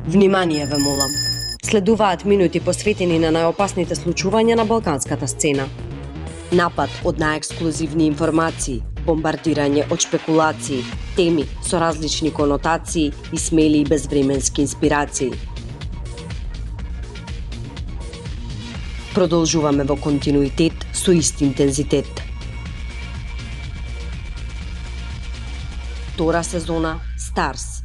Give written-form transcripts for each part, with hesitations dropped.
Внимание ве молам. Следуваат минути посветени на најопасните случувања на балканската сцена. Напад од најексклузивни информации, бомбардирање од шпекулации, теми со различни конотации и смели и безвременски инспирации. Продолжуваме во континуитет со ист интензитет. Втора сезона Старс.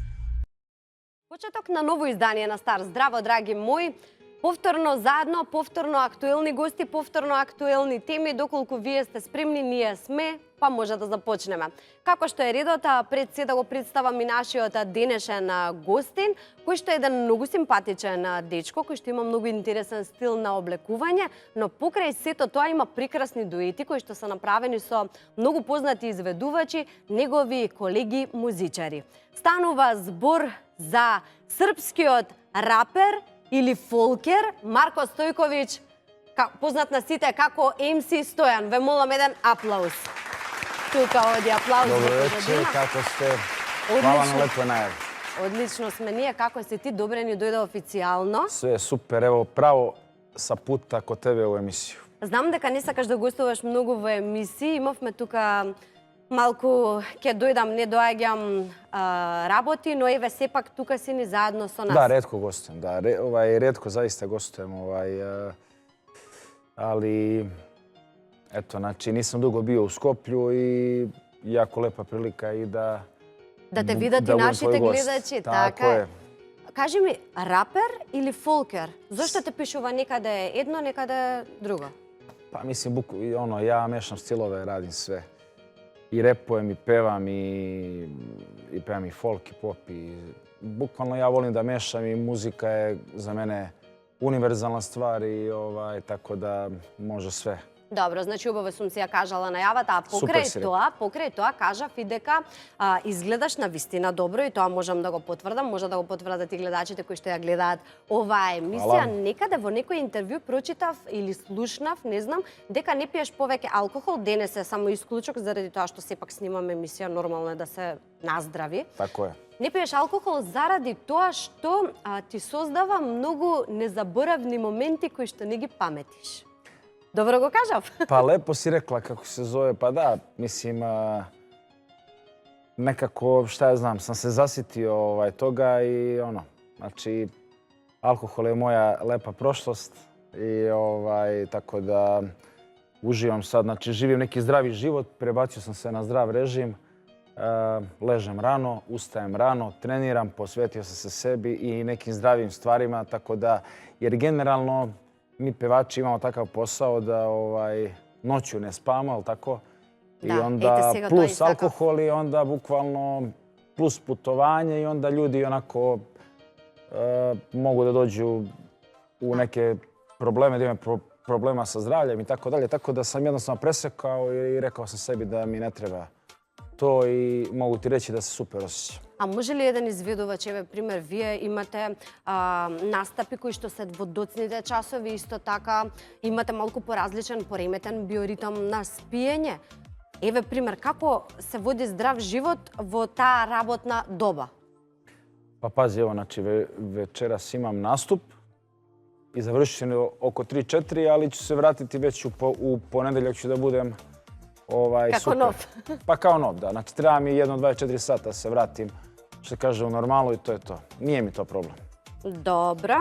Почеток на ново издание на Старс. Здраво, драги мои! Повторно заедно, повторно актуелни гости, повторно актуелни теми. Доколку вие сте спремни, ние сме, па може да започнеме. Како што е редот, пред се да го представам и нашиот денешен гостин, кој што е еден многу симпатичен дечко, кој што има многу интересен стил на облекување, но покрај сето тоа има прекрасни дуети кои што се направени со многу познати изведувачи, негови колеги музичари. Станува збор за српскиот рапер или фолкер Марко Стојковиќ, познат на сите како MC Стојан. Ве молам еден аплауз. Тука оди аплауз. Добро вечер, како сте? Хвала на лепо најави. Одлично сме ние. Како си ти? Добре ни дојде официјално. Све е супер, ево право са пута ко тебе у емисију. Знам дека не сакаш да гостуваш многу во емисии. Имавме тука малку ќе дојдам, не доаѓам работи, но еве сепак тука си ни заедно со нас. Да, ретко гостувам, да, ретко заиста гостувам, али ето, значи нисам дуго био у Скопју и јако лепа прилика и да те видат и нашите гледачи, така е. Кажи ми, рапер или фолкер? Зошто те пишува некаде едно, некаде друго? Па мислим, ја мешам стилове, радим све. И репуjem, и певам, и певам и фолк, и поп. Bukvalno ja volim da mešam i muzika je za mene univerzalna stvar i tako da može sve. Добро, значи убаво сум си ја кажала најавата, а покрај тоа кажав и дека изгледаш на вистина добро и тоа можам да го потврдам, може да го потврдат и гледачите кои што ја гледаат оваа емисија. Некаде во некој интервју прочитав или слушнав, не знам, дека не пиеш повеќе алкохол. Денес е само исклучок заради тоа што сепак снимаме емисија, нормално е да се наздрави. Тако е. Не пиеш алкохол заради тоа што ти создава многу незаборавни моменти кои што не ги паметиш. Добро го кажав? Па лепо си рекла како се зове, па да, мислим, некако, šta ja znam, sam se zasitio toga i znači, alkohol je moja lepa prošlost i tako da uživam sad, znači živim neki zdravi život, prebacio sam se na zdrav režim, ležem rano, ustajem rano, treniram, posvetio sam se sebi i nekim zdravim stvarima, tako da, jer generalno mi pevači imamo takav posao da noću ne spavamo, ali tako? I onda plus alkohol i onda bukvalno plus putovanje i onda ljudi onako mogu da dođu u neke probleme, da imaju problema sa zdravljem i tako dalje. Tako da sam jednostavno presekao i rekao sam sebi da mi ne treba to i mogu ti reći da se super osjećam. А може ли еден изведувач, еве пример, вие имате настапи кои што се во доцните часови, исто така имате малку поразличен, пореметен биоритам на спиење. Еве пример, како се води здрав живот во таа работна доба? Pa pazi, evo, znači večeras imam nastup i završit ću oko 3-4, ali ću se vratiti već u ponedeljak ću da budem Како super. нов. Pa kao nov, da. Znači treba mi 1-24 sata da se vratim, što kaže, u normalu i to je to. Nije mi to problem. Добро.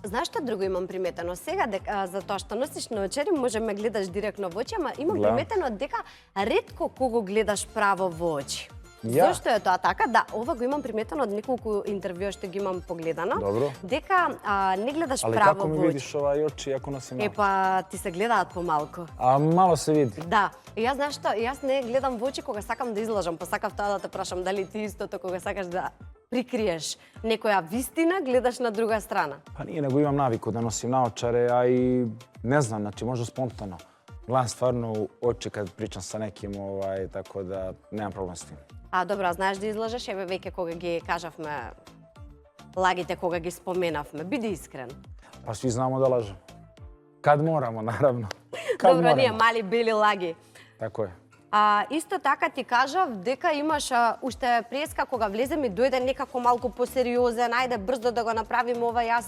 Знаеш што друго имам приметено сега? За тоа што носиш наочари, може ме гледаш директно во очи, ама имам приметено дека ретко кого гледаш право во очи. Зошто е тоа така? Да, ова го имам приметено од неколку интервјуа што ги имам погледано. Добро. Дека не гледаш Ali право kako mi во очи. vidiš oči ako nosim malo? Па ти се гледаат помалку. A malo se vidi. Да. И јас знаеш што, јас не гледам во очи кога сакам да излажам, па сакав тоа да те прашам дали ти истото кога сакаш да прикриеш некоја вистина, гледаш на друга страна. Pa nije, nego imam naviku da nosim naočare, a i ne znam, znači možda spontano. Gledam stvarno u oči kad pričam sa nekim, tako da nemam problem s tim. Добро, знаеш да излажеш, еве веќе кога ги кажавме лагите, кога ги споменавме, биди искрен. Pa svi znamo da lažemo. Kad moramo, naravno. Добро, ние мали бели лаги. Tako je. Исто така ти кажав дека имаш уште преска кога влезе ми дојде некако малку посериозен, ајде брзо да го направим ова, јас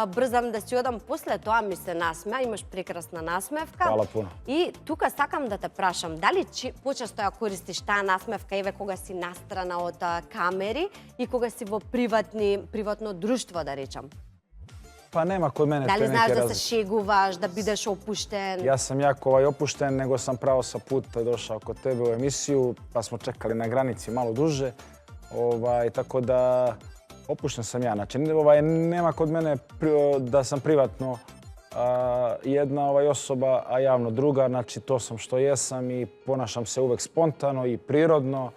брзам да си одам. После тоа ми се насмеа, имаш прекрасна насмевка. Хвала пуно. И тука сакам да те прашам, дали почесто ја користиш таа насмевка еве кога си настрана од камери и кога си во приватно друштво, да речам? Pa nema kod mene Дали te знаеш neke да се razlike. шегуваш, да бидеш опуштен? Ja sam jako opušten, nego sam pravo sa puta došao kod tebe u emisiju, pa smo čekali na granici malo duže. Tako da opušten sam ja. Znači, nema kod mene da sam privatno jedna osoba, a javno druga. Znači, to sam što jesam i ponašam se uvek spontano i prirodno,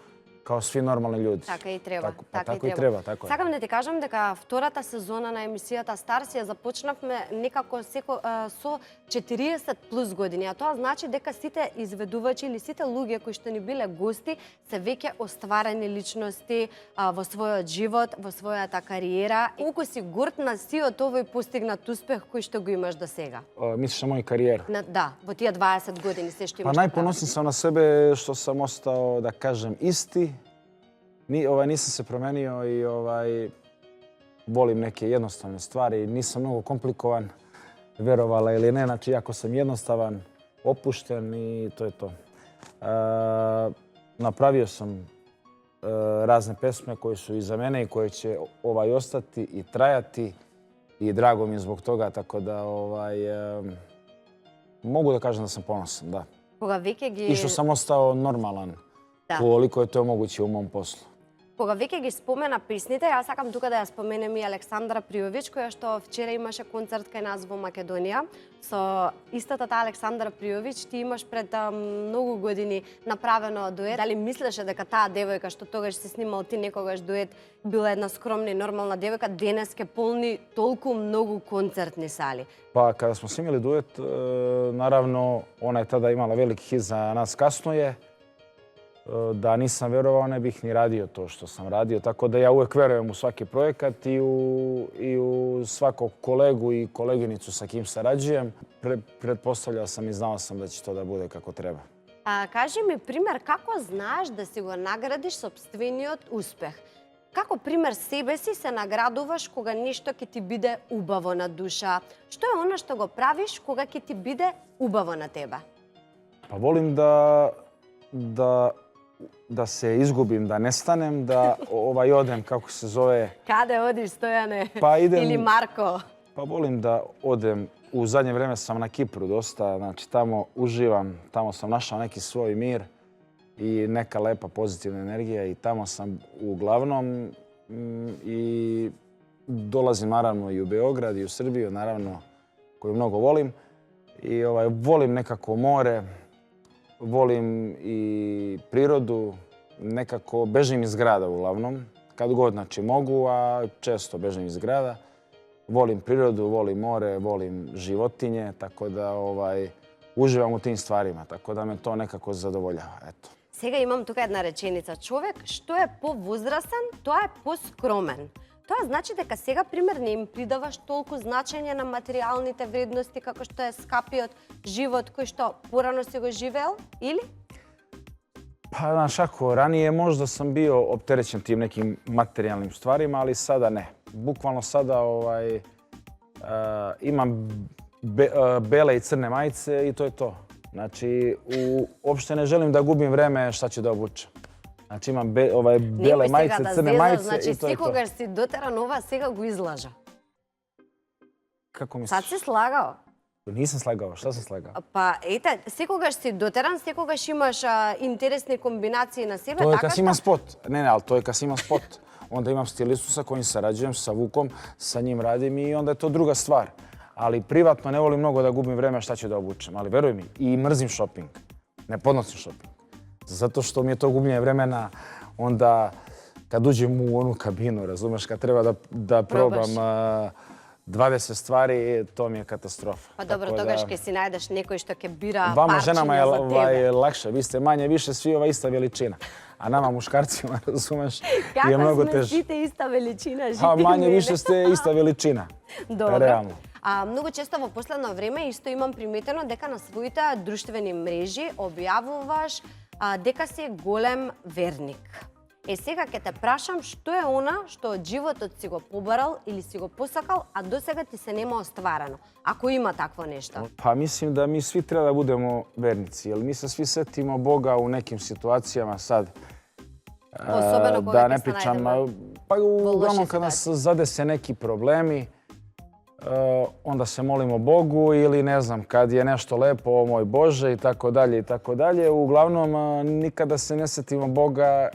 kao svi normalni ljudi. Така и треба. Tako i treba, tako je. Сакам да ти кажам дека втората сезона на емисијата Старс ја започнавме некако со 40 плюс години, а тоа значи дека сите изведувачи или сите луѓе кои што ни биле гости се веќе остварени личности во својот живот, во својата кариера. Колку си горд на сиот овој постигнат успех кој што го имаш до сега? Misliš na moju karijeru? Да, во тие 20 години се што Pa имаш. najponosniji sam na sebe što sam ostao, da kažem, isti. Nisam se promenio i volim neke jednostavne stvari. Nisam mnogo komplikovan, verovala ili ne. Znači, jako sam jednostavan, opušten i to je to. Napravio sam razne pesme koje su iza mene i koje će ostati i trajati. I drago mi je zbog toga, tako da mogu da kažem da sam ponosan, da. Кога веќе ги I što sam ostao normalan, Da. koliko je to moguće u mom poslu. Кога веќе ги спомена песните, јас сакам тука да ја споменем и Александра Пријовиќ, која што вчера имаше концерт кај нас во Македонија. Со истата таа Александра Пријовиќ ти имаш пред многу години направено дует. Дали мислеше дека таа девојка што тогаш си снимал ти некогаш дует била една скромна и нормална девојка, денес ке полни толку многу концертни сали? Pa kada smo snimili duet, naravno, ona je tada imala veliki hit za nas kasnije. Da nisam verovao, ne bih ni radio to što sam radio. Tako da ja uvek verujem u svaki projekat i u svakog kolegu i koleginicu sa kim sarađujem. Pretpostavljao sam i znao sam da će to da bude kako treba. Кажи ми пример како знаеш да си го наградиш сопствениот успех? Како пример себе си се наградуваш кога нешто ќе ти биде убаво на душа? Што е она што го правиш кога ќе ти биде убаво на тебе? Pa volim da se izgubim, da nestanem, da odem, kako se zove. Каде одиш, Стојане? Pa idem, Или Марко? pa volim da odem. U zadnje vreme sam na Kipru dosta, znači tamo uživam, tamo sam našao neki svoj mir i neka lepa pozitivna energija i tamo sam uglavnom i dolazim naravno i u Beograd i u Srbiju, naravno, koju mnogo volim. I volim nekako more, volim i prirodu, nekako bežim iz grada uglavnom, kad god znači mogu, a često bežim iz grada. Volim prirodu, volim more, volim životinje, tako da uživam u tim stvarima, tako da me to nekako zadovoljava, eto. Сега имам тука една реченица. Човек што е повозрасен, тоа е поскромен. Тоа значи дека сега, пример, не им придаваш толку значење на материјалните вредности како што е скапиот живот кој што порано си го живеел, или? Pa, znaš kako, ranije možda sam bio opterećen tim nekim materijalnim stvarima, ali sada ne. Bukvalno sada imam bele i crne majice i to je to. Znači, uopšte ne želim da gubim vreme šta ću da obučem. Znači, imam bele majice, crne majice i to je to. Значи, секогаш си дотеран, ова сега го излажа. Kako misliš? Сад си слагао? Nisam slagao, šta sam slagao? Па, ете, секогаш си дотеран, секогаш имаш интересни комбинации на себе, To je така kad што... imam spot. Ne, ali to je kad imam spot. Onda imam stilistu sa kojim sarađujem, sa Vukom, sa njim radim i onda je to druga stvar. Ali privatno ne volim mnogo da gubim vreme šta ću da obučem. Ali veruj mi, i mrzim shopping. Ne podnosim shopping. Zato što mi je to gubljenje vremena onda kad uđem u onu kabinu, razumeš, kad treba da probam 20 stvari, to mi je katastrofa. Pa dobro, тогаш ќе си најдеш некој што ќе бира Vama ženama парчиња за тебе. je lakše, vi ste manje više svi ista veličina. A nama muškarcima, razumeš, je mnogo Како сме teže. сите иста величина, Pa жити manje мене. više ste ista veličina. Добро. Realno. Многу често во последно време исто имам приметено дека на своите друштвени мрежи објавуваш дека си голем верник. Сега ќе те прашам што е она што од животот си го побарал или си го посакал, а до сега ти се нема остварено, ако има такво нешто. Pa mislim da mi svi treba da budemo vernici, jer mi se svi setimo Boga u nekim situacijama sad. Особено кога Da ќе ne се pričam, најдеме pa во uglavnom лоши kad nas ситуации. zadese neki problemi, onda se molimo Bogu ili ne znam, kad je nešto lepo, o moj Bože i tako dalje i tako dalje. Uglavnom, nikada se ne setimo Boga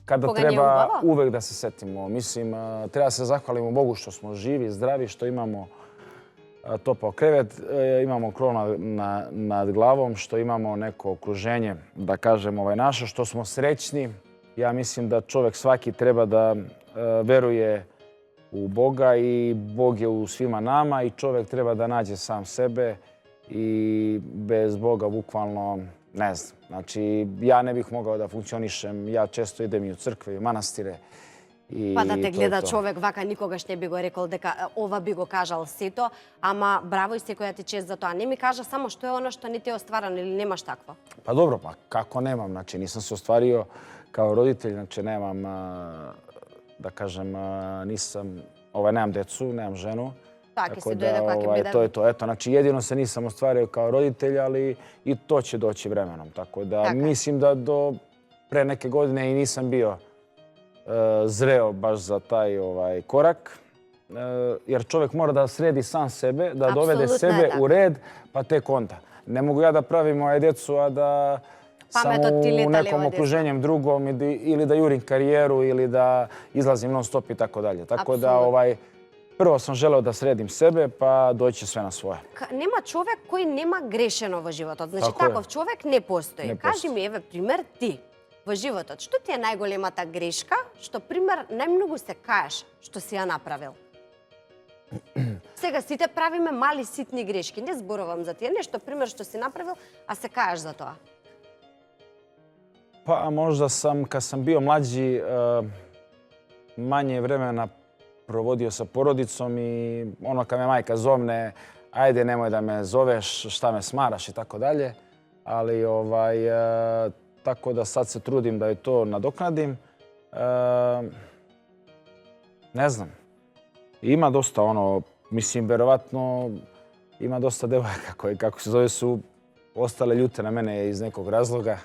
kada Koga nije treba ubava? uvek da se setimo. Mislim, treba se zahvalimo Bogu što smo živi, zdravi, što imamo topao krevet, imamo krov nad glavom, što imamo neko okruženje, da kažem, naše, što smo srećni. Ja mislim da čovjek svaki treba da veruje u Boga i Bog je u svima nama i čovjek treba da nađe sam sebe i bez Boga bukvalno ne znam. Znači, ja ne bih mogao da funkcionišem, ja često idem i u crkve i u manastire. Па да те гледа човек вака никогаш не би го рекол дека ова би го кажал сето, ама браво и секоја ти чест за тоа. Не ми кажа само што е оно што не ти е остварано или немаш такво. Pa dobro, pa kako nemam? Znači, nisam se ostvario kao roditelj, znači nemam, da kažem, nemam decu, nemam ženu. Тоа ќе се дојде кога ќе биде. To je to. Eto, znači, jedino se nisam ostvario kao roditelj, ali i to će doći vremenom. Tako da mislim da do pre neke godine i nisam bio zreo baš za taj korak. Jer čovjek mora da sredi sam sebe, da dovede sebe u red, pa tek onda. Ne mogu ja da pravim moje djecu, a da sam u nekom okruženjem drugom ili da jurim karijeru ili da izlazim non stop i tako dalje. Tako da prvo sam želeo da sredim sebe, pa doći će sve na svoje. Нема човек кој нема грешено во животот. Значи, таков човек не постои. Кажи ми, еве, пример ти во животот. Што ти е најголемата грешка, што, пример, најмногу се каеш што си ја направил? Сега сите правиме мали ситни грешки. Не зборувам за тие нешто, пример, што си направил, а се каеш за тоа. Pa možda kad sam bio mlađi, manje vremena provodio sa porodicom i ono kad me majka zovne, ajde nemoj da me zoveš, šta me smaraš i tako dalje. Ali tako da sad se trudim da i to nadoknadim. Ne znam. Ima dosta mislim, verovatno ima dosta devojaka koje, kako se zove, su ostale ljute na mene iz nekog razloga.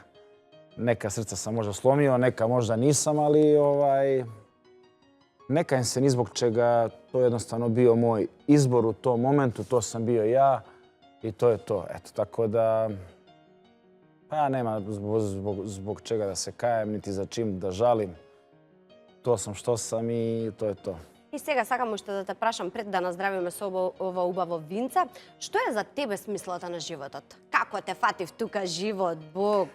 Neka srca sam možda slomio, neka možda nisam, ali neka im se ni zbog čega, to je jednostavno bio moj izbor u tom momentu, to sam bio ja i to je to. Eto, tako da, pa nema zbog čega da se kajem, niti za čim da žalim. To sam što sam i to je to. И сега сакам уште да те прашам пред да наздравиме со ова убаво винце, што е за тебе смислата на животот? Како те фатив тука живот, Бог?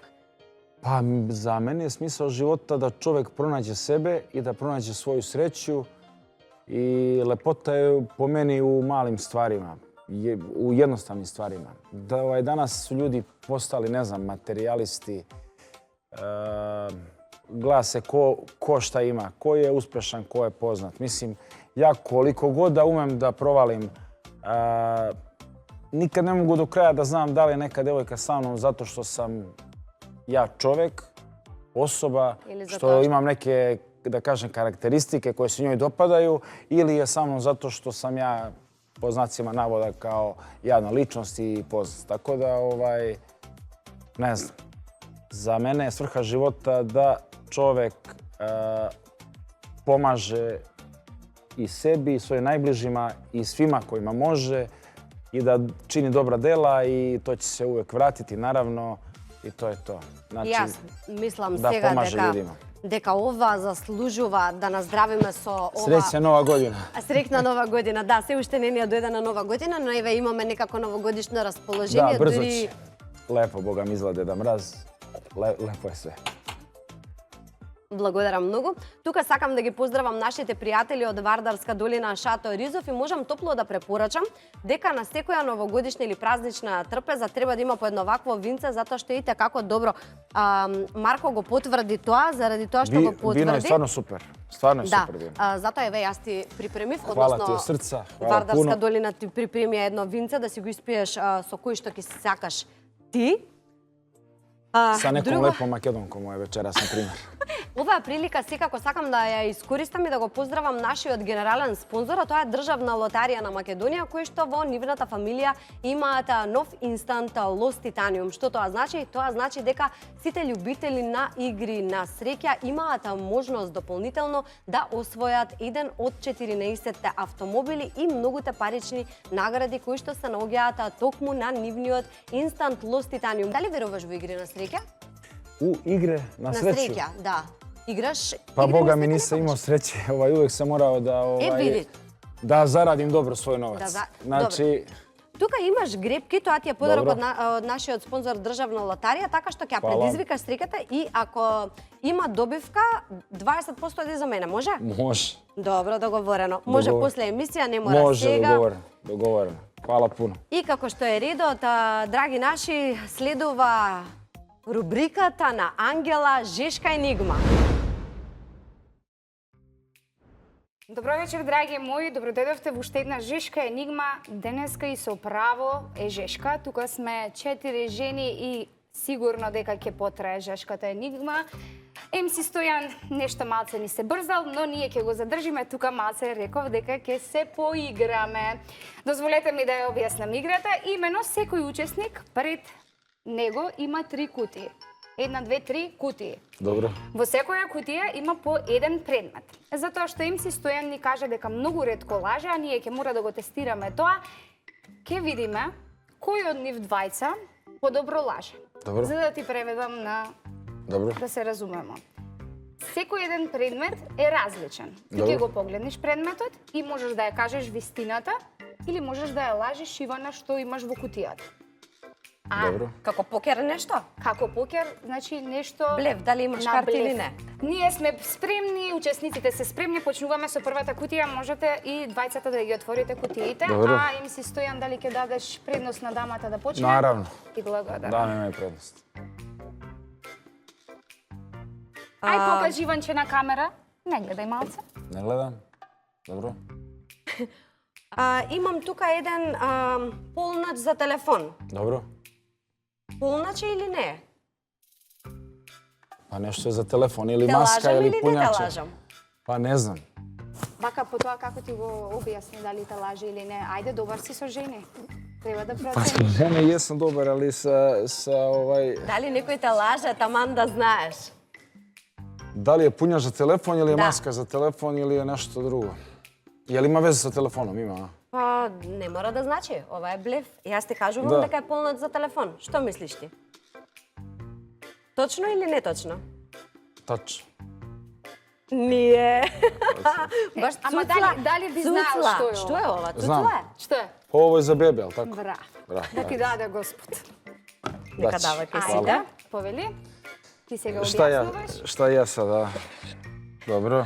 Pa za mene je smisao života da čovjek pronađe sebe i da pronađe svoju sreću i lepota je po meni u malim stvarima, u jednostavnim stvarima. Danas su ljudi postali, ne znam, materijalisti, gleda se ko šta ima, ko je uspešan, ko je poznat. Mislim, ja koliko god da umem da provalim, nikad ne mogu do kraja da znam da li je neka devojka sa mnom zato što sam ja čovjek, osoba, što imam neke, da kažem, karakteristike koje se njoj dopadaju ili je sa mnom zato što sam ja, po znacima navoda, kao javna ličnost i poznat. Tako da, ne znam, za mene je svrha života da čovjek pomaže i sebi, i svojim najbližima i svima kojima može i da čini dobra dela i to će se uvek vratiti, naravno. I to je to. Јас мислам сега дека ова заслужува да наздравиме со ова... Среќна нова година. Среќна нова година, да. Се уште не ни ја дојде на нова година, но еве имаме некако новогодишно расположение. Да, брзо ќе. Лепо, Бога ми изгледа Деда Мраз. Лепо е све. Благодарам многу. Тука сакам да ги поздравам нашите пријатели од Вардарска долина Шато Ризов и можам топло да препорачам дека на секоја новогодишна или празнична трпеза треба да има по едно вакво винце, затоа што ите како добро Марко го потврди тоа, заради тоа што го потврди. Вино е стварно супер. Стварно е супер вино. Да, затоа еве јас ти припремив, Хвала ти од срца. Вардарска долина ти припреми едно винце да си го испиеш со кој што ќе сакаш ти. Sa nekom друго- lepom Makedonkom je večeras, na primjer. Оваа прилика секако сакам да ја искористам и да го поздравам нашиот генерален спонзор, а тоа е Државна лотарија на Македонија, кој што во нивната фамилија имаат нов инстант Лос Титаниум. Што тоа значи? Тоа значи дека сите љубители на игри на среќа имаат можност дополнително да освојат еден од 14 автомобили и многуте парични награди кои што се наоѓаат токму на нивниот инстант Лос Титаниум. Дали веруваш во игри на среќа? U igre na На sreću. среќа, да. Играш Pa игри на Boga mi среќа nisam некогаш? imao sreće, uvijek sam morao da, vidi. da zaradim dobro svoj novac. Da Znači, Тука имаш гребки, тоа ти е подарок Добро. од нашиот спонзор Државна лотарија, така што ќе ја Фала. предизвикаш среќата и ако има добивка, 20% оди за мене, може? može. Добро, договорено. Може Договор. после емисија, не мора Može, сега. dogovoreno. Hvala puno. И како што е редот, драги наши, следува рубриката на Ангела Жешка енигма. Добро вечер, драги мои. Добродојдовте во уште една Жешка енигма. Денеска и со право е Жешка. Тука сме 4 жени и сигурно дека ќе потрае Жешката енигма. МС Стојан нешто малце ни се брзал, но ние ќе го задржиме тука малце, реков дека ќе се поиграме. Дозволете ми да ја објаснам играта. Имено секој учесник пред него има 3 кутии. 1, 2, 3 кутии. Dobro. Во секоја кутија има по еден предмет. Затоа што МС Стојан ни кажа дека многу ретко лаже, а ние ќе мора да го тестираме тоа, ќе видиме кој од нив двајца подобро лаже. Добро. За да ти преведам на Dobro. да се разумеме. Секој еден предмет е различен. Ти Добро. ќе го погледнеш предметот и можеш да ја кажеш вистината или можеш да ја лажеш Ивана што имаш во кутијата. Dobro. Како покер нешто? Како покер, значи нешто... Блеф, дали имаш на карти блеф. или не? Ние сме спремни, учесниците се спремни, почнуваме со првата кутија, можете и двајцата да ги отворите кутиите, Добро. а им си Стојан дали ќе дадеш предност на дамата да почне? Naravno. И благодарам. Da, nema prednost. Ај покажи Иванче на камера. Не гледај малце. Ne gledam. Dobro. Имам тука еден полнач за телефон. Dobro. Полнач е или не? Pa nešto je za telefon, ili Те maska лажам ili или не те punjača. лажам? Pa ne znam. Вака по тоа како ти го објасни дали те лаже или не. Ајде, добар си со жени. Треба да процениш. Žene jesam dobar, ali sa Дали некој те лаже, таман да знаеш? Da li je punjač za telefon ili je Da. maska za telefon ili je nešto drugo? Je li ima veze sa telefonom? Ima, a? Па, не мора да значи. Ова е блеф. Јас ти кажувам Да. дека е полнач за телефон. Што мислиш ти? Точно или не точно? Tačno. Nije. Баш Ама цуцла. дали би знаел Цуцла. што е Што ова? е ова? Знам. Цуцла е? Што е? Pa ovo je za bebe, ali tako? Бра. Bravo. Да ти даде Господ. Нека Дач. дава кај Hvala. сите. Повели? Ти сега Šta ja, објаснуваш? šta ja sada? Dobro,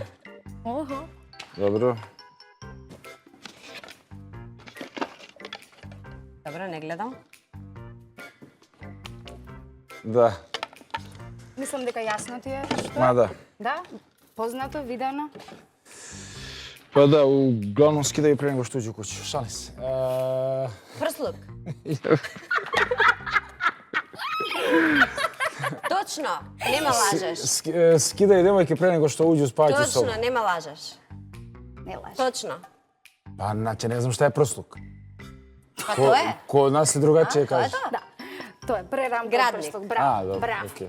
Охо. dobro. Добро, не гледам. Da, Мислам дека јасно ти е што ma е. da. Да? Познато, видено? Pa da, uglavnom skidaju prije nego što uđu u kuću. Šalim se. Прслук. Точно, нема лажеш. Skidaju devojke prije nego što uđu spavati u sobu. Точно, нема лажеш. Не лаже. Точно. Pa, znači, ne znam šta je prsluk. Па тоа е. Kod nas se drugačije Тоа е kaže. тоа. Да. Тоа е прерамка Градник. прсток. А, Браво. добро, Браво. окей.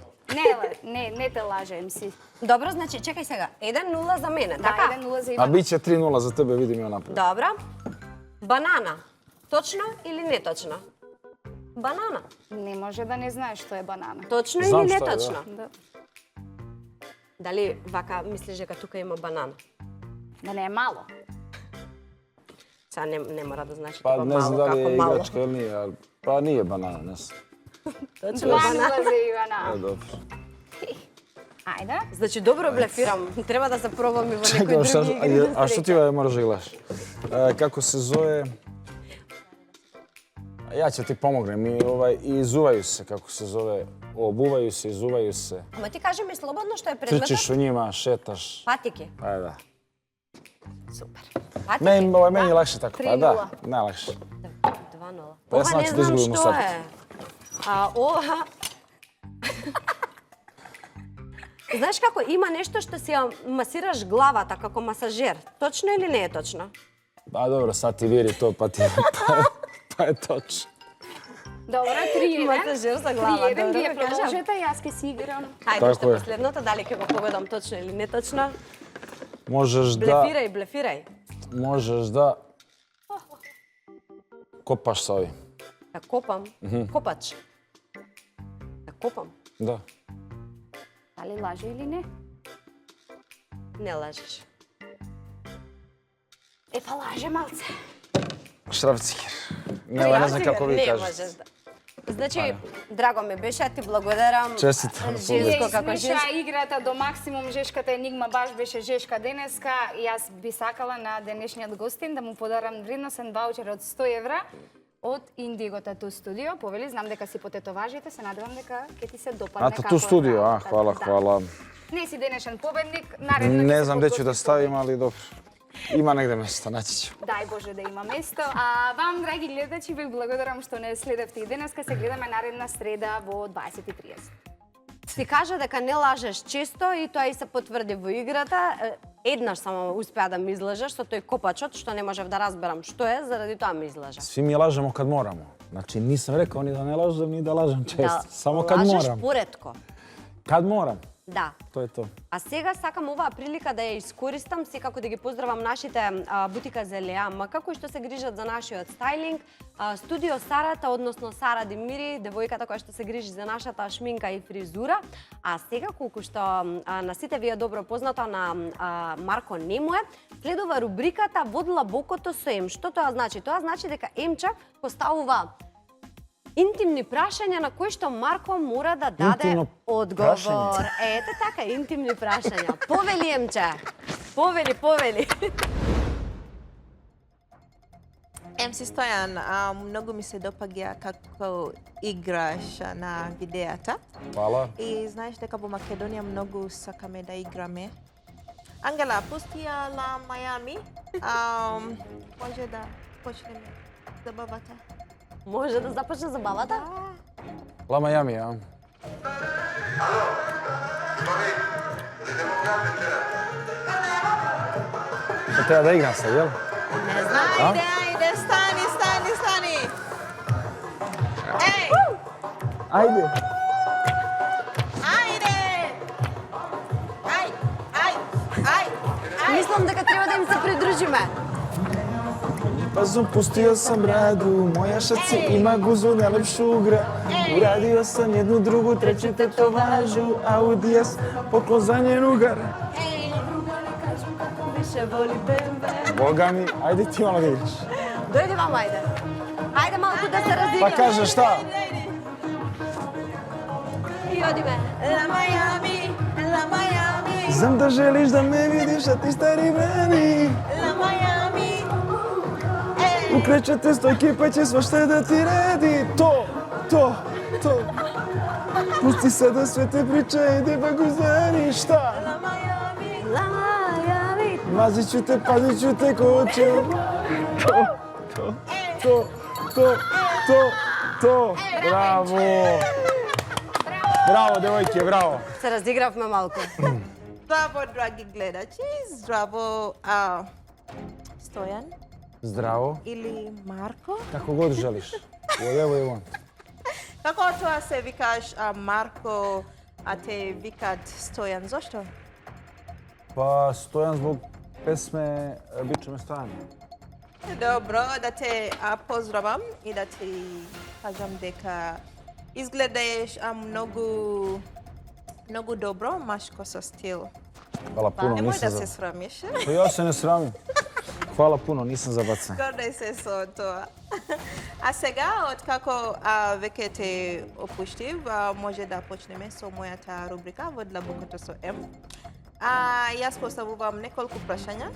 Не те лаже, МС. Добро, значи, чекај сега. 1-0 за мене, Да, така? 1-0 за A Иван. bit će 3-0 za tebe, vidim ja napred. Добро. Банана. Точно или не точно? Банана. Не може да не знаеш што е банана. Точно Знам или не што е, да. точно? Да. Дали вака мислиш дека тука има банана? Да не е мало. Сега не мора да значи Pa тоа ne znam мало da li како je мало. igračka ili nije, ali... Pa nije banana, ne znam. Точно 2-0 банана. за Ивана. Dobro. Ајде. Значи добро блефирам. Треба да се пробам и во некои Čekaj, šta, други игри. a što ti moraš da gledaš? Kako se zove? Ja ću ti pomognem. Izuvaju se, kako se zove. Obuvaju se, izuvaju se. Ама ти кажи ми слободно што е предметот? Trčiš u njima, šetaš. Патики. Pa da. Супер. Патики. Meni je lakše tako. Pa 3:0. da, najlakše. 2-0. Pa ja Ова sam не znači da знам izgubimo што sad. е. Ова Знаеш како има нешто што си ја масираш главата како масажер. Точно или не е точно? Pa dobro, sad ti vjeri to, pa je točno. Добро, 3-1. Масажер за глава, 3-1, добро, вие да кажам. продолжете, јас ќе си играм. Хајде Така уште е. последното, дали ќе го погодам точно или не точно. Možeš da, Блефирај. možeš da kopaš sa ovim. Да копам. Копач. Да копам. Da. Дали лаже или не? Не лажеш. Па лаже малце. Šrafciger. Ne znam kako vi Не kažete. можеш да. Значи, драго ми беше, ти благодарам. Честитам. Женско Ја како измеша женско. играта до максимум, жешката енигма баш беше жешка денеска. Јас би сакала на денешниот гостин да му подарам вредносен ваучер од 100 евра од Indigo Tattoo Studio. Повели, знам дека си по тетоважите, се надевам дека ќе ти се допадне A tu studio, a hvala, hvala. Не си денешен победник, наредно Ne znam gdje ću da stavim, ali dobro. Ima negde mjesta, naći ću. Дај Боже да има место. Вам, драги гледачи, ви благодарам што не следевте и денеска. Се гледаме наредна среда во 20:30. Ти кажа дека не лажеш често и тоа и се потврди во играта. Еднаш само успеа да ми излажеш со тој копачот, што не можев да разберам што е, заради тоа ми излажа. Svi mi lažemo kad moramo. Znači nisam rekao ni da ne lažem, ni da lažem često. Samo kad лажеш moram. поретко. Kad moram, Да. to je to. А сега сакам оваа прилика да ја искористам, секако да ги поздравам нашите бутика за Леама, кои што се грижат за нашиот стајлинг, студио Сарата, односно Сара Демири, девојката која што се грижи за нашата шминка и фризура. А сега, колку што на сите ви е добро познато на Марко Немое, следува рубриката Во длабокото со Ем. Што тоа значи? Тоа значи дека Емчак поставува интимни прашања на кои што Марко мора да даде Интимно одговор. прашање. Ете така, интимни прашања. Повели, Емче. Повели. MC Stojan, mnogo mi se dopaѓа како играш на видеата. Hvala. И знаеш дека во Македонија многу сакаме да играме. Ангела, пусти ја на Мајами. Може да почнеме забавата. Може да започне забавата? La Miami, a? To treba da igram sad, jel? Не знам. Ајде, ајде, стани. Еј, Ajde. ајде. Ај. Мислам дека треба да им се придружиме. Pazom, pustio sam bradu, moja šaci ima guzu najlepšu ugra. Uradio sam jednu, drugu, treću tetovažu, Audi S, poklon za njen ugar. Више воли БМВ. Boga mi, ajde ti malo da igraš. Дојди мамо, ајде. Ајде малку да се Pa разиграме. kaže šta? И одиме. La Miami. Znam da želiš da me vidiš, a ti stari brani. La Miami. Ukrećete stojke pa će svašta da ti radi. To. Pusti sada sve te priče, ide baguzani, šta? La Miami. Лајави. Mazit ću te, pazit ću te ko će. To. Bravo, devojke, bravo. Се разигравме малку. Здраво, драги гледачи. Здраво, Стојан Zdravo, или Марко. kako god želiš. Whatever you want. Како тоа се викаш Марко, а те викат Стојан? Зошто? Pa Stojan zbog pesme Biće me Stojan. Добро, да те поздравам и да ти кажам дека изгледаеш многу добро, машко со стил. Hvala puno, Немој nisam да za... се срамиш. Pa ja se ne sramim. Hvala puno, nisam zabacan. Гордеј се со тоа. А сега, откако веќе те опуштив, може да почнеме со мојата рубрика во длабокото со М. Јас поставувам неколку прашања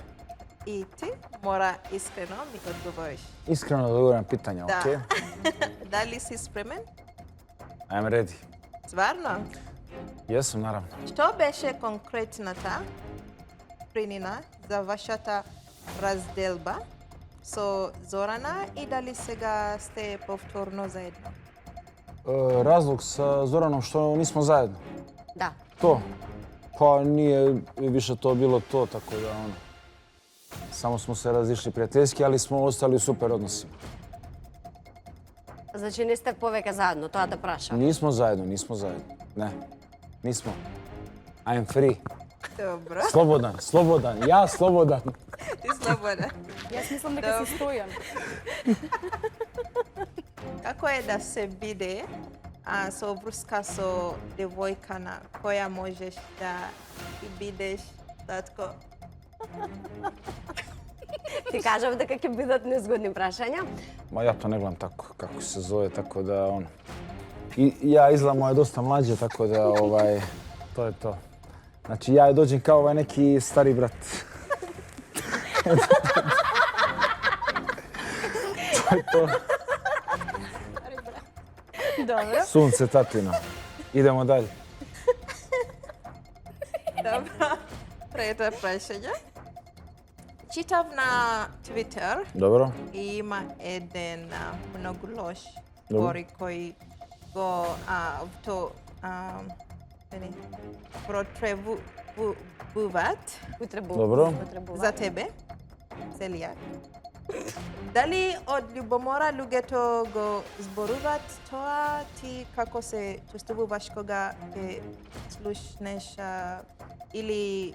и ти мора искрено ми одговориш. Iskreno da odgovorim na pitanja, Да. okej? Дали си спремен? I'm ready. Стварно? Jesam, naravno. Што беше конкретната причина за вашата разделба со Зорана и дали сега сте повторно заедно? Razlog sa Zoranom što nismo zajedno. Da. To. Pa nije više to bilo to, tako da ono. Samo smo se razišli prijateljski, ali smo ostali u super odnosima. Значи не сте повеќе заедно, тоа те прашам. Nismo zajedno. Ne, nismo. I'm free. Dobro, Slobodan. Ja slobodan. ti slobodan. Јас мислам дека си стојан. Kako je da se bide so obruska so devojka na koja možeš da i bideš tatko? Ти кажав дека ќе бидат незгодни прашања. Ma ja to ne gledam tako kako se zove, tako da ono. I ja izgledam je dosta mlađe, tako da to je to. Znači ja dođem kao neki stari brat. To je to. Добро. Sunce tatino. Idemo dalje. Dobro, tretje prešenje. Čitam na Twitter Dobro. i ima jedan mnogo loš Dobro. gori koji go to potrebuvat Dobro. za tebe, Celjak. Dali od ljubomora lugeto go zboruvat toa ti kako se čustvuvaš koga te slušneš ili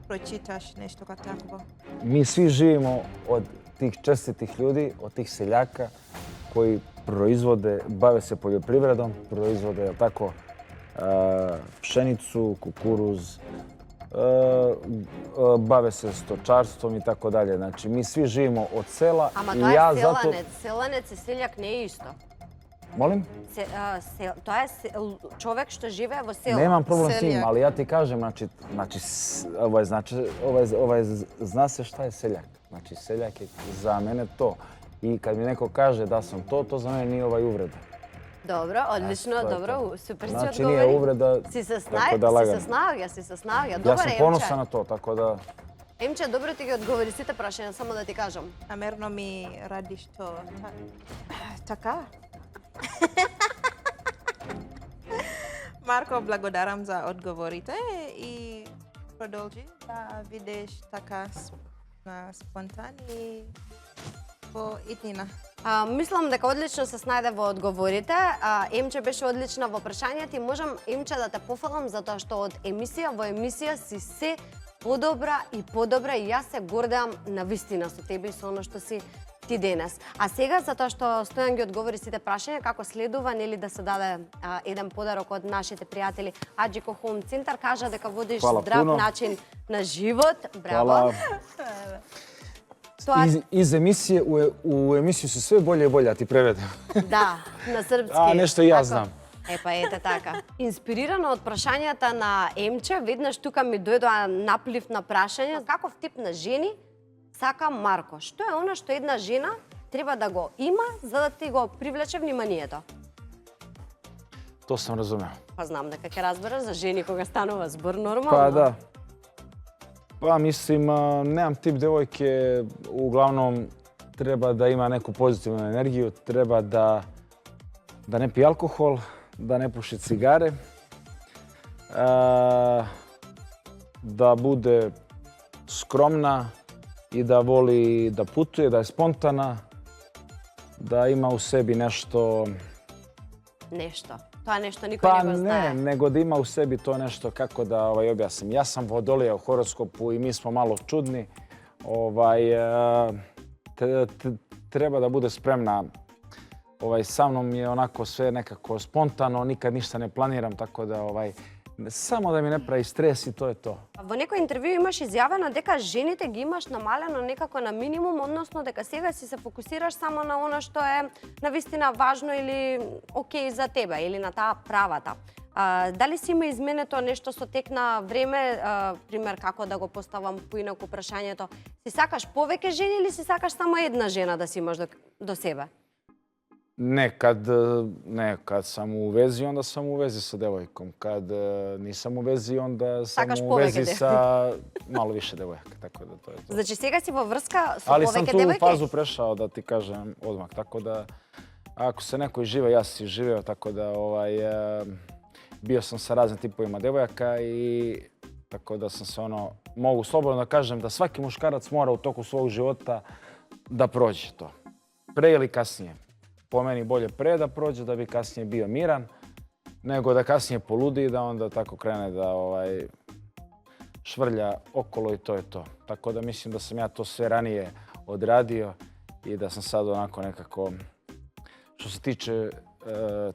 pročitaš nešto kao takvo? Mi svi živimo od tih čestitih ljudi, od tih seljaka koji proizvode, bave se poljoprivredom, proizvode, jel tako, pšenicu, kukuruz, bave se stočarstvom i tako dalje. Znači, mi svi živimo od sela. Ама i тоа ja е zato... селанец. Селанец и селјак не е исто. Molim? Тоа е човек што живее во село. Nemam problem s njim, Seljak. ali ja ti kažem, zna se šta je seljak. Znači, seljak je za mene to. I kad mi neko kaže da sam to za mene nije uvreda. Добро, одлично, to je добро, to. супер си Znači, одговори. nije uvreda, Си се tako da lagano. си се снаоѓа. Ja Добар sam Емче. ponosan na to, tako da... Емче, добро ти ги одговори сите прашања, само да ти кажам. Namerno mi radiš to така. Marko, благодарам за odgovorite i продолжи да видиш така спонтани по итнина. Мислам дека одлично се снајде во одговорите. Емче беше одлична во прашањата и можам, Емче, да те пофалам затоа што од емисија во емисија си се подобра и подобра и јас се гордеам на вистина со тебе и со оно што си ти денес. А сега, затоа што Стојан ги одговори сите прашања, како следува, нели да се даде еден подарок од нашите пријатели Аџико Хоум Центар, кажа дека водиш Хвала здрав пуно. начин на живот. Браво. Hvala. Тоа, Iz emisije u emisiju se sve bolje i bolje, a ti prevedem. да, на српски. А, нешто и јас Ако- знам. Епа, ете така. Инспирирана од прашањата на Емче, веднаш тука ми дојдоа наплив на прашања. Каков тип на жени сака Марко? Што е она што една жена треба да го има за да ти го привлече вниманието? To sam razumeo. Па знам дека ќе разбереш за жени кога станува збор нормално. Pa da. Pa mislim, nemam tip devojke, uglavnom treba da ima neku pozitivnu energiju, treba da ne pije alkohol, da ne puši cigare, da bude skromna i da voli da putuje, da je spontana, da ima u sebi nešto... Нешто. Тоа нешто никој Pa не го знае. ne, nego da ima u sebi to nešto, kako da objasnim. Ja sam vodolija u horoskopu i mi smo malo čudni. Treba da bude spremna. Sa mnom je onako sve nekako spontano, nikad ništa ne planiram, tako da samo da mi ne pravi stres i to je to. Во некој интервју имаш изјавено дека жените ги имаш намалено некако на минимум, односно дека сега си се фокусираш само на она што е навистина важно или окей за тебе, или на таа правата. Дали си има изменето нешто со тек на време, пример како да го поставам поинаку прашањето, си сакаш повеќе жени или си сакаш само една жена да си имаш до себе? Ne, kad sam u vezi, onda sam u vezi sa devojkom. Kad nisam u vezi, onda sam Sakaš u poveke vezi sa malo više devojaka. Tako da to je to. Значи сега си во врска со Ali sam повеќе tu девојки? fazu prešao, da ti kažem odmah. Tako da ako se neko izživeo, ja sam si živeo, tako da bio sam sa raznim tipovima devojaka i tako da sam se mogu slobodno da kažem da svaki muškarac mora u toku svog života da prođe to. Pre ili kasnije. Po meni bolje pre da prođe, da bi kasnije bio miran, nego da kasnije poludi i da onda tako krene da švrlja okolo i to je to. Tako da mislim da sam ja to sve ranije odradio i da sam sad onako nekako, što se tiče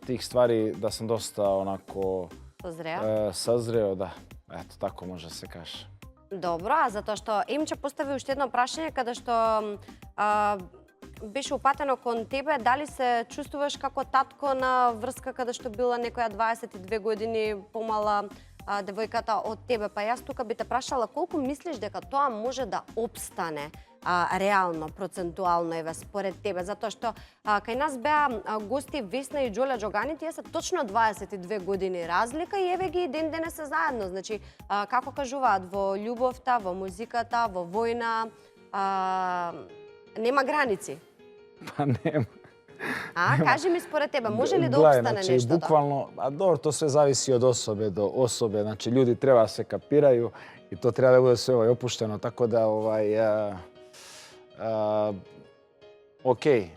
tih stvari, da sam dosta onako sazreo, da. Eto, tako može se kaže. Добро, а затоа што Емче постави уште едно прашање каде што беше упатено кон тебе, дали се чувствуваш како татко на врска каде што била некоја 22 години помала девојката од тебе? Па јас тука би те прашала колку мислиш дека тоа може да опстане реално, процентуално, еве, според тебе? Затоа што кај нас беа гости Весна и Џоля Џогани, тие се точно 22 години разлика и еве ги и ден денес се заедно. Значи, како кажуваат, во љубовта, во музиката, во војна, нема граници. Па нема. Кажи ми според тебе, може ли да опстане нешто? Буквално, dobro, to sve zavisi od osobe do osobe. Znači, ljudi treba da se kapiraju i to treba da bude sve opušteno. Tako da, okej.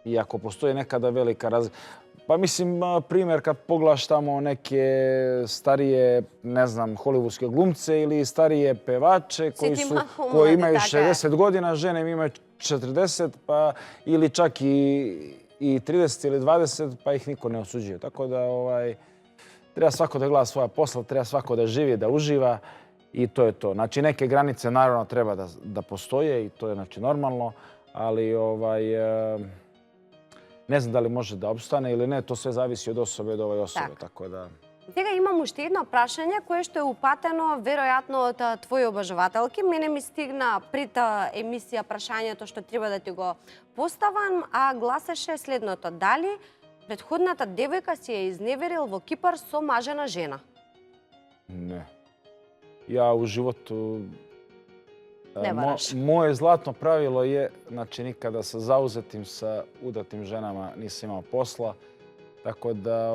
I ako postoji nekada velika razlika. Pa mislim, primjer, kad pogledaš tamo neke starije, ne znam, hollywoodske glumce ili starije pevače koji imaju 60 godina, žene imaju 40, pa ili čak i 30 ili 20, pa ih niko ne osuđuje. Tako da treba svako da gleda svoja posla, treba svako da živi, da uživa i to je to. Znači, neke granice naravno treba da postoje i to je znači normalno, ali ne znam da li može da opstane ili ne, to sve zavisi od osobe do osobe, tako da... Сега имам уште едно прашање кое што е упатено веројатно од твои обожавателки. Мене ми стигна пред емисија прашањето што треба да ти го поставам, а гласеше следното: дали претходната девојка си ја изневерил во Кипар со мажена жена? Не. Ja u životu... Ne varaš. Moje zlatno pravilo je, znači, nikada sa zauzetim, sa udatim ženama nisam imao posla, tako da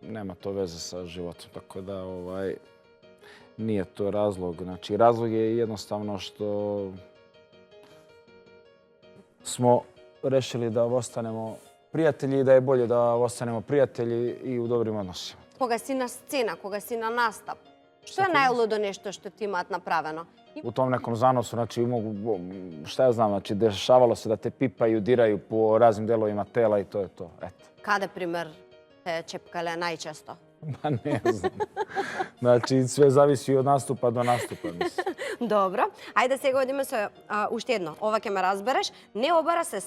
nema to veze sa životom, tako da nije to razlog. Znači, razlog je jednostavno što smo rešili da ostanemo prijatelji i da je bolje da ostanemo prijatelji i u dobrim odnosima. Кога си на сцена, кога си на настап, што е најлудо нешто што ти имаат направено? U tom nekom zanosu, znači, šta ja znam, znači, dešavalo se da te pipaju, diraju po raznim delovima tela i to je to, eto. Каде, пример, те чепкале најчесто? Ma ne znam. Znači, sve zavisi od nastupa do nastupa, mislim. Добро. Ајде сега одиме со уште едно. Ова ќе ме разбереш. Не обара се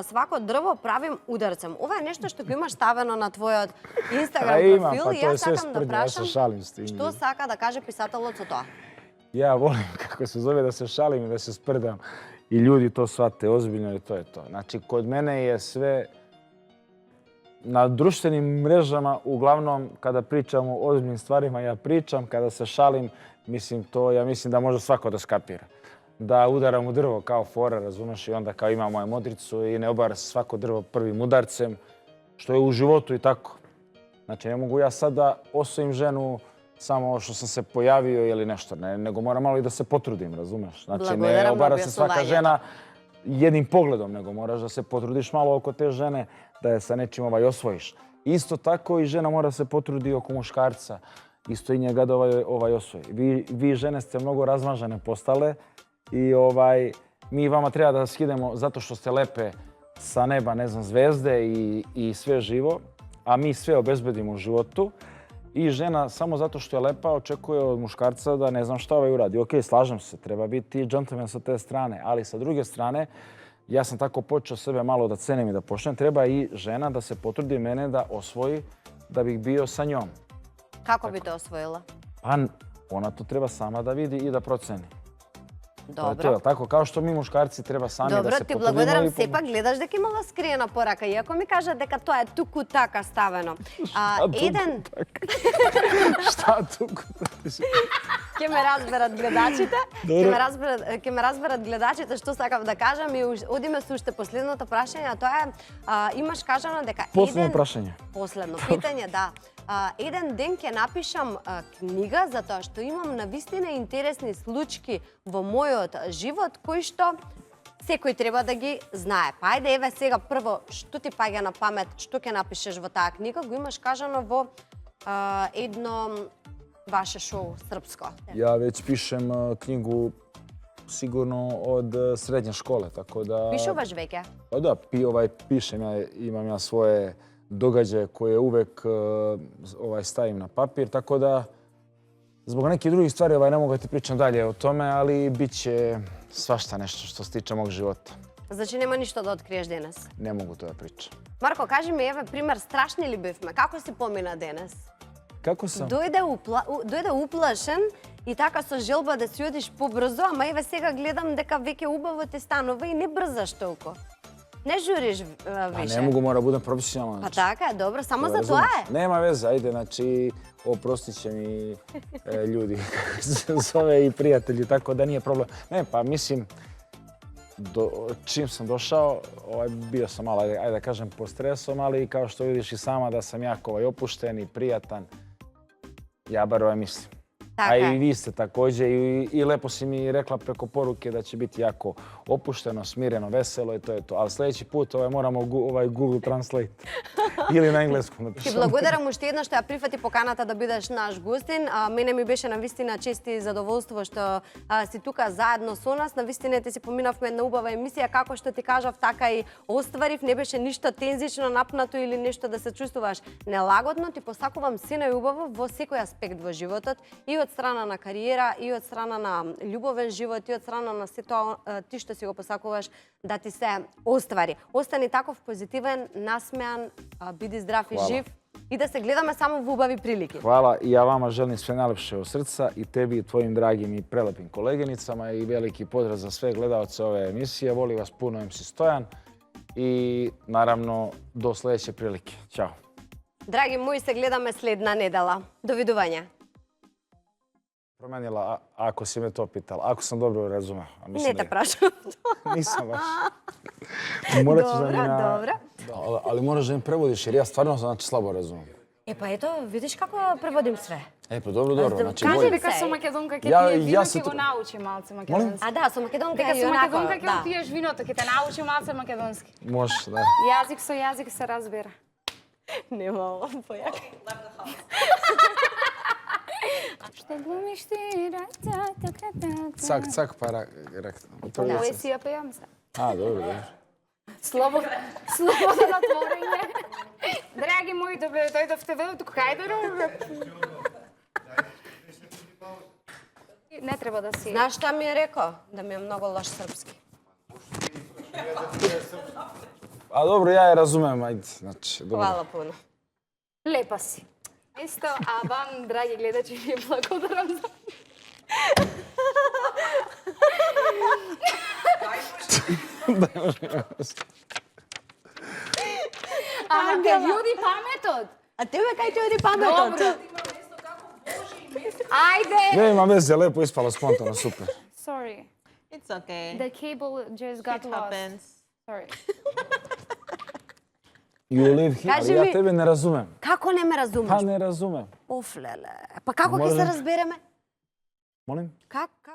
свако дрво правим ударцем. Ова е нешто што го имаш ставено на твојот Инстаграм профил и јас сакам да прашам што сака да каже писателот со тоа. Ja volim, kako se zove, da se šalim i da se sprdam i ljudi to shvate ozbiljno i to je to. Znači, kod mene je sve na društvenim mrežama, uglavnom, kada pričamo o ozbiljnim stvarima, ja pričam, kada se šalim, ja mislim da može svako da skapira. Da udaram u drvo kao fora, razumeš, i onda kao ima moju modricu i ne obara se svako drvo prvim udarcem, što je u životu i tako. Znači, ne mogu ja sad da osvojim ženu samo što sam se pojavio ili nešto, nego moram malo i da se potrudim, razumeš? Znači, ne obara se svaka žena jednim pogledom, nego moraš da se potrudiš malo oko te žene, da je sa nečim osvojiš. Isto tako i žena mora se potrudi oko muškarca, isto i njega da osvoji. Vi žene ste mnogo razmažene postale i mi vama treba da skidemo zato što ste lepe sa neba, ne znam, zvezde i sve živo, a mi sve obezbedimo u životu. I žena, samo zato što je lepa, očekuje od muškarca da ne znam šta uradi. Ok, slažem se, treba biti džentlmen sa te strane, ali sa druge strane, ja sam tako počeo sebe malo da cenim i da poštujem, treba i žena da se potrudi mene da osvoji, da bih bio sa njom. Kako bi te osvojila? Pa ona to treba sama da vidi i da proceni. To je to, Добро. jel tako? Kao što mi muškarci treba sami da Добро, se ти potrudimo благодарам. i Сепак гледаш дека имала скриена порака, иако ми кажа дека тоа е туку така ставено. Еден, Šta tu? ќе ме разберат гледачите, Добро. ќе ме разберат гледачите што сакам да кажам и одиме со уште последното прашање, а тоа е имаш кажано дека Последно прашање. Последно питање, да. Еден ден ќе напишам книга затоа што имам навистина интересни случаи во мојот живот кои што секој треба да ги знае. Па ајде еве сега прво што ти паѓа на памет, што ќе напишеш во таа книга, го имаш кажано во едно ваше шоу српско. Ja već pišem knjigu sigurno od srednje škole, tako da... Пишуваш веќе? Pa da, pišem, imam ja svoje događaje koje uvek stavim na papir, tako da zbog nekih drugih stvari ne mogu da ti pričam dalje o tome, ali bit će svašta nešto što se tiče mog života. Значи нема ништо да откриеш денес. Ne mogu to da pričam. Марко, кажи ми еве пример, страшни ли бевме? Како си помина денес? Kako sam? Дојде уплашен и така со желба да си одиш побрзо, ама еве сега гледам дека веќе убаво ти станува и не брзаш толку. Не журиш Pa више. ne mogu, mora budem profesionalan. Па znači. така е, добро, само за Razumeš? тоа е. Nema veze, ajde, znači, oprostit će mi ljudi, kako se zove, i prijatelji, tako da nije problem. Ne, pa mislim, čim sam došao, bio sam malo, ajde da kažem, pod stresom, ali kao što vidiš i sama da sam jako opušten i prijatan, ja bar mislim. Така A е. i vi ste također i lepo si mi rekla preko poruke da će biti jako opušteno, smireno, veselo i to je to. Ali sljedeći put moramo Google Translate ili na engleskom Ти napišem. благодарам уште еднаш што ја прифати поканата да бидеш наш гостин. Мене ми беше навистина чест и задоволство што си тука заедно со нас. Навистина ти си поминавме една убава емисија, како што ти кажав, така и остварив. Не беше ништо тензично напнато или нешто да се чувствуваш нелагодно. Ти посакувам се најубаво во секој аспект во животот, и од страна на кариера, и од страна на љубовен живот, и од страна на се тоа ти што си го посакуваш да ти се оствари. Остани таков позитивен, насмеан, биди здрав и Hvala. жив и да се гледаме само во убави прилики. Hvala i ja vama želim sve najlepše od srca i tebi i tvojim dragim i prelepim koleginicama i veliki pozdrav za sve gledalce ove emisije. Volim vas puno, MC Stojan i naravno do sljedeće prilike. Ćao. Драги мои, се гледаме следна недела. Довидување. Promenila, ako si me to pitala. Ako sam dobro razumeo. a Не mislim da те je. прашам. Nisam baš. Morat ćeš da mi Добро, добро. Da, ali moraš da mi prevodiš jer ja stvarno znači slabo razumijem. Е, па ето, видиш како преводим све. E pa dobro, dobro. Znači, Кажи bolje. дека Дека со Сај. македонка ќе Ja- пие ja вино, се ќе го ту- научи малце македонски. А да, со македонка Дека е со онако, македонка ќе да. го пиеш виното, ќе те научи малце македонски. Može, da. Јазик со јазик се разбира. Нема ово појако. Што глумиш ти? Cak, cak, pa Ovo je си ја пејам се. A, dobro, dobro. Слободно отворање. Драги мои, дојдовте ве тук Хајдеру. Не треба да си. Знаеш што ми е рекол? Да ми е многу лош српски. A dobro, ja je razumem, ajde. Znači, dobro. Хвала пуно. Лепа си. Исто, а вам, драги гледачи, ви благодарам за... Ама те јуди паметот. А тебе кај ти оди паметот? Добро. Ајде. Ne ima veze, lepo ispalo spontano, super. Sorry. It's okay. The cable just got It lost. happens. Sorry. You live here, Kaži ali ja mi- tebe ne razumem. Како не ме Pa разумеш? ne razumem. Оф, леле. Па како ќе Може се да- разбереме? Molim? Како?